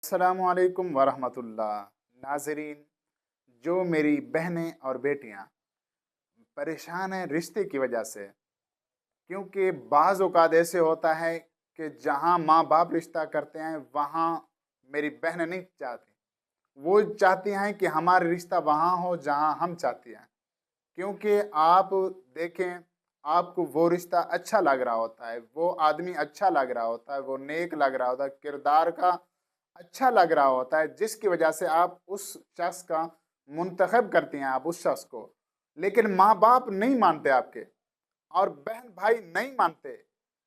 अस्सलामुअलैकुम वरहमतुल्लाह। नाज़रीन, जो मेरी बहनें और बेटियां परेशान हैं रिश्ते की वजह से, क्योंकि बाज़ औक़ात ऐसे होता है कि जहां माँ बाप रिश्ता करते हैं वहां मेरी बहनें नहीं चाहती। वो चाहती हैं कि हमारा रिश्ता वहां हो जहां हम चाहती हैं, क्योंकि आप देखें, आपको वो रिश्ता अच्छा लग रहा होता है, वो आदमी अच्छा लग रहा होता है, वो नेक लग रहा होता है, किरदार का अच्छा लग रहा होता है, जिसकी वजह से आप उस शख्स का मुंतखब करती हैं, आप उस शख्स को। लेकिन माँ बाप नहीं मानते आपके, और बहन भाई नहीं मानते।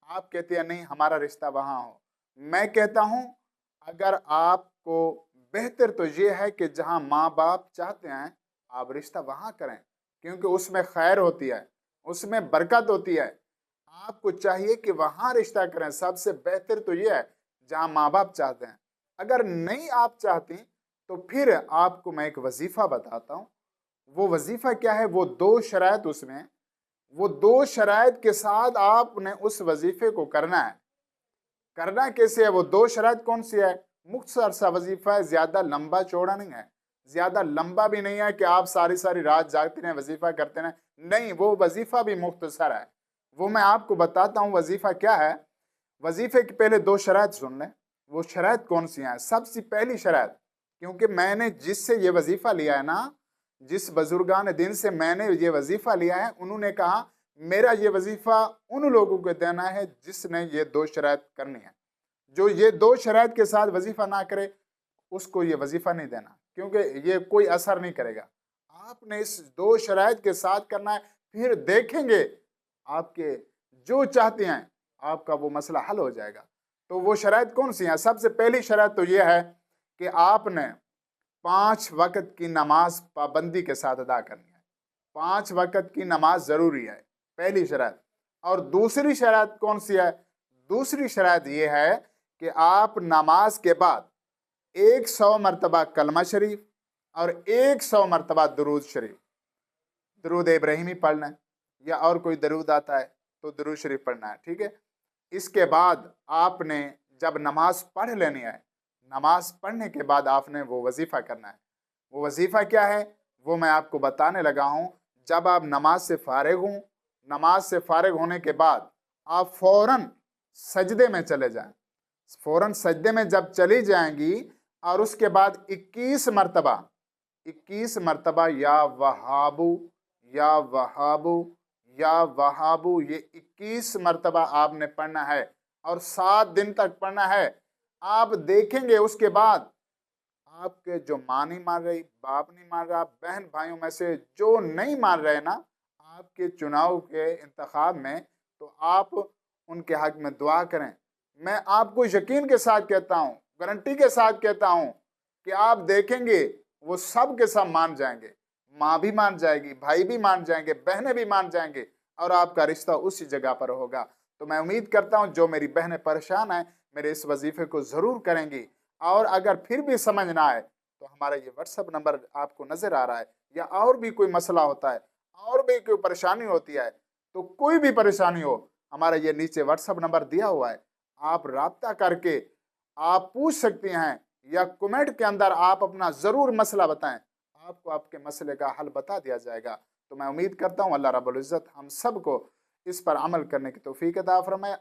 आप कहते हैं नहीं, हमारा रिश्ता वहां हो। मैं कहता हूं, अगर आपको बेहतर तो ये है कि जहां माँ बाप चाहते हैं आप रिश्ता वहां करें, क्योंकि उसमें खैर होती है, उसमें बरकत होती है। आपको चाहिए कि वहां रिश्ता करें। सबसे बेहतर तो ये है जहां माँ बाप चाहते हैं। अगर नहीं आप चाहती, तो फिर आपको मैं एक वजीफा बताता हूँ। वो वजीफा क्या है? वो दो शराइत उसमें, वो दो शराइत के साथ आपने उस वजीफे को करना है। करना कैसे है? वो दो शराइत कौन सी है? मुख्तसर सा वजीफा है, ज्यादा लंबा चौड़ा नहीं है, ज्यादा लंबा भी नहीं है कि आप सारी सारी रात जागते रहें वजीफा करते रहें। नहीं, वो वजीफा भी मुख्तसर है। वो मैं आपको बताता हूँ वजीफा क्या है। वजीफे की पहले दो शराइत सुन लें। वो शराइत कौन सी हैं? सबसे पहली शराइत, क्योंकि मैंने जिससे ये वजीफा लिया है ना, जिस बुजुर्गान दिन से मैंने ये वजीफा लिया है, उन्होंने कहा मेरा ये वजीफा उन लोगों को देना है जिसने ये दो शराइत करनी है। जो ये दो शराइत के साथ वजीफा ना करे, उसको ये वजीफा नहीं देना, क्योंकि ये कोई असर नहीं करेगा। आपने इस दो शराइत के साथ करना है, फिर देखेंगे आपके जो चाहते हैं आपका वो मसला हल हो जाएगा। तो वो शराइत कौन सी हैं? सबसे पहली शराइत तो ये है कि आपने 5 वक्त की नमाज पाबंदी के साथ अदा करनी है। 5 वक्त की नमाज जरूरी है, पहली शराइत। और दूसरी शराइत कौन सी है? दूसरी शराइत ये है कि आप नमाज के बाद 100 मरतबा कलमा शरीफ और 100 मरतबा दरूद शरीफ, दरूद इब्राहिमी पढ़ना है, या और कोई दरूद आता है तो दरूद शरीफ पढ़ना है, ठीक है। इसके बाद आपने जब नमाज पढ़ लेनी है, नमाज पढ़ने के बाद आपने वो वजीफा करना है। वो वजीफा क्या है वो मैं आपको बताने लगा हूं। जब आप नमाज से फारिग हों, नमाज से फारिग होने के बाद आप फौरन सजदे में चले जाएं। फौरन सजदे में जब चली जाएंगी, और उसके बाद 21 मरतबा, 21 मरतबा या वहाबू, या वहाबू, या वहाबू, ये 21 मरतबा आपने पढ़ना है, और 7 दिन तक पढ़ना है। आप देखेंगे उसके बाद आपके जो माँ नहीं मान रही, बाप नहीं मान रहा, बहन भाइयों में से जो नहीं मान रहे ना आपके चुनाव के इंतखाब में, तो आप उनके हक में दुआ करें। मैं आपको यकीन के साथ कहता हूँ, गारंटी के साथ कहता हूँ कि आप देखेंगे वो सब के सब मान जाएंगे। माँ भी मान जाएगी, भाई भी मान जाएंगे, बहनें भी मान जाएंगे, और आपका रिश्ता उसी जगह पर होगा। तो मैं उम्मीद करता हूँ जो मेरी बहनें परेशान हैं मेरे इस वजीफे को जरूर करेंगी। और अगर फिर भी समझ ना आए तो हमारा ये व्हाट्सएप नंबर आपको नजर आ रहा है, या और भी कोई मसला होता है, और भी कोई परेशानी होती है, तो कोई भी परेशानी हो, हमारा ये नीचे व्हाट्सएप नंबर दिया हुआ है, आप राब्ता करके आप पूछ सकते हैं, या कमेंट के अंदर आप अपना जरूर मसला बताएं, आपको आपके मसले का हल बता दिया जाएगा। तो मैं उम्मीद करता हूँ अल्लाह रब्बुल इज्जत हम सबको इस पर अमल करने की तौफीक अता फरमाए।